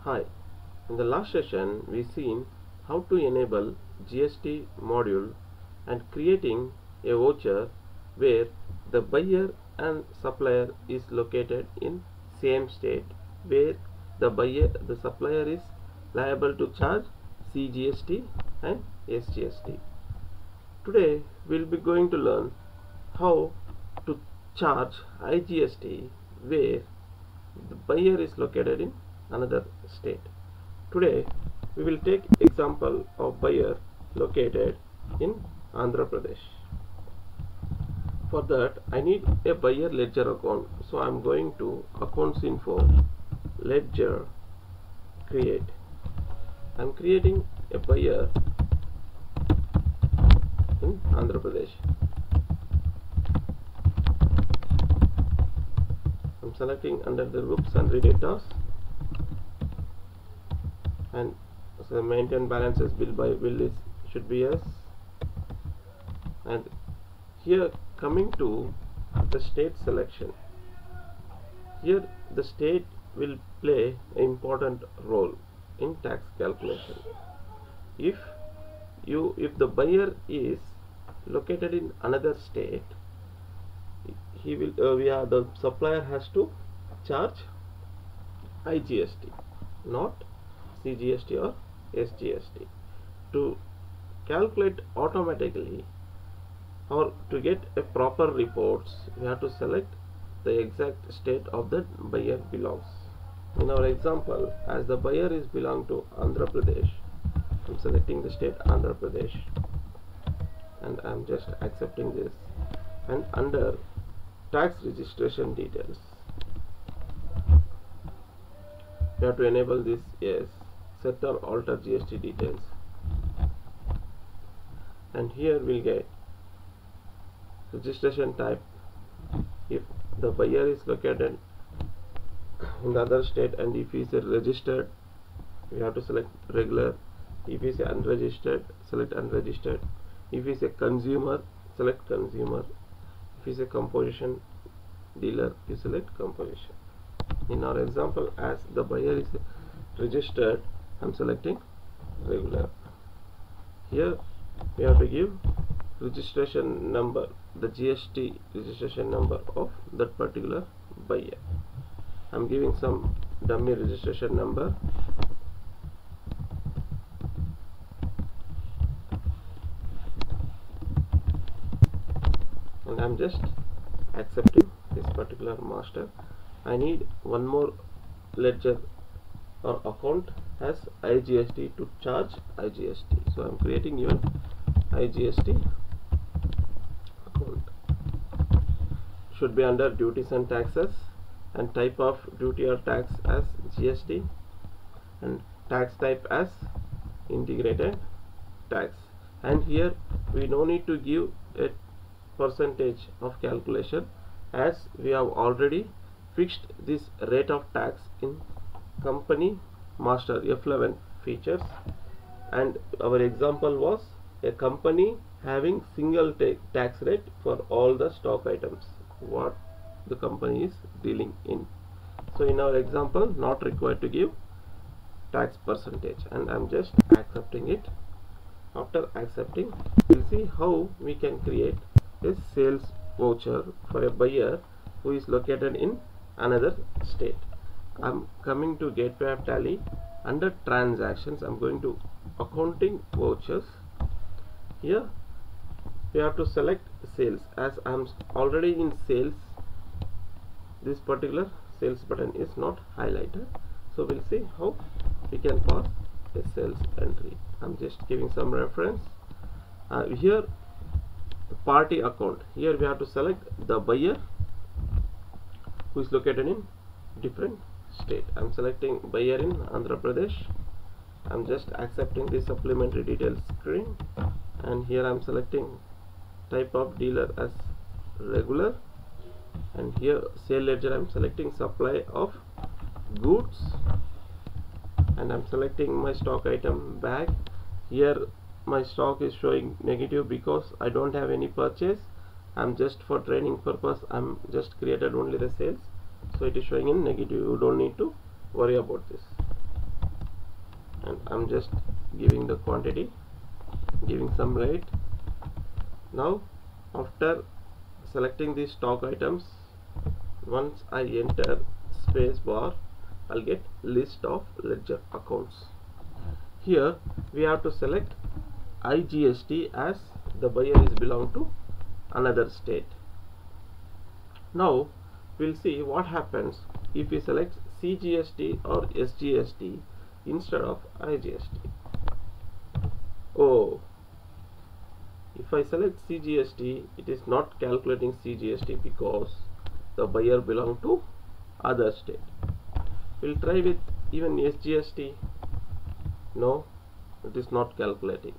Hi, in the last session we seen how to enable GST module and creating a voucher where the buyer and supplier is located in same state, where the supplier is liable to charge CGST and SGST. Today we'll be going to learn how to charge IGST where the buyer is located in another state. Today we will take example of buyer located in Andhra Pradesh. For that I need a buyer ledger account, so I am going to accounts info, ledger, create. I am creating a buyer in Andhra Pradesh. I am selecting under the books and data, and so maintain balances bill by bill is should be yes, and here coming to the state selection, here the state will play an important role in tax calculation. If the buyer is located in another state, he will the supplier has to charge IGST, not CGST or SGST. To calculate automatically or to get a proper reports, we have to select the exact state of the buyer belongs. In our example, as the buyer is belong to Andhra Pradesh, I am selecting the state Andhra Pradesh and I am just accepting this, and under tax registration details we have to enable this yes, set or alter GST details, and here we'll get registration type. If the buyer is located in the other state and if he is registered, we have to select regular. If he is unregistered, select unregistered. If he is a consumer, select consumer. If he is a composition dealer, you select composition. In our example, as the buyer is registered, I am selecting regular. Here we have to give registration number, the GST registration number of that particular buyer. I am giving some dummy registration number. And I am just accepting this particular master. I need one more ledger or account as IGST to charge IGST, so I am creating even IGST account. Should be under duties and taxes, and type of duty or tax as GST, and tax type as integrated tax. And here we no need to give a percentage of calculation, as we have already fixed this rate of tax in company master F11 features, and our example was a company having single tax rate for all the stock items what the company is dealing in. So in our example, not required to give tax percentage, and I'm just accepting it. After accepting, we'll see how we can create a sales voucher for a buyer who is located in another state. I'm coming to Gateway of Tally. Under transactions, I'm going to accounting vouchers. Here we have to select sales. As I'm already in sales, this particular sales button is not highlighted, so we'll see how we can pass a sales entry. I'm just giving some reference. Here party account, here we have to select the buyer who is located in different state. I'm selecting buyer in Andhra Pradesh. I'm just accepting the supplementary details screen, and here I'm selecting type of dealer as regular, and here sale ledger I'm selecting supply of goods, and I'm selecting my stock item bag. Here my stock is showing negative because I don't have any purchase. I'm just for training purpose, I'm just created only the sales, so it is showing in negative. You don't need to worry about this. and I'm just giving the quantity, giving some rate. Now after selecting these stock items, once I enter space bar, I'll get list of ledger accounts. Here we have to select IGST as the buyer is belong to another state. Now we'll see what happens if we select CGST or SGST instead of IGST. Oh, if I select CGST, it is not calculating CGST because the buyer belong to other state. We'll try with even SGST. No, it is not calculating.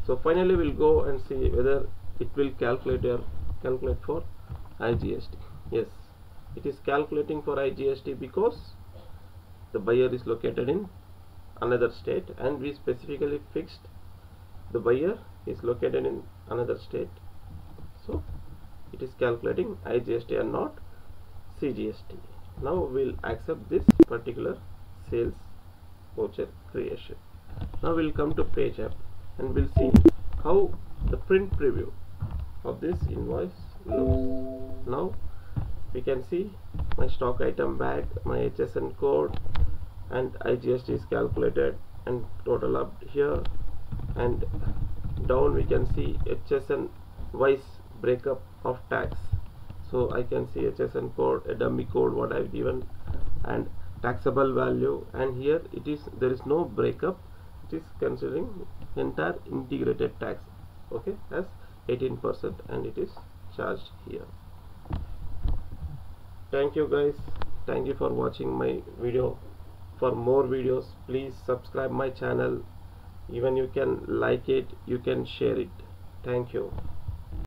So finally we'll go and see whether it will calculate for IGST. Yes, it is calculating for IGST because the buyer is located in another state, and we specifically fixed the buyer is located in another state, so it is calculating IGST and not CGST. Now we'll accept this particular sales voucher creation. Now we'll come to page app and we'll see how the print preview of this invoice looks. Now we can see my stock item bag, my HSN code, and IGST is calculated and total up here, and down we can see HSN wise breakup of tax. So I can see HSN code, a dummy code what I've given, and taxable value, and here it is, there is no breakup. It is considering entire integrated tax, okay, as 18%, and it is charged here. Thank you guys, thank you for watching my video. For more videos, please subscribe my channel. Even you can like it, you can share it. Thank you.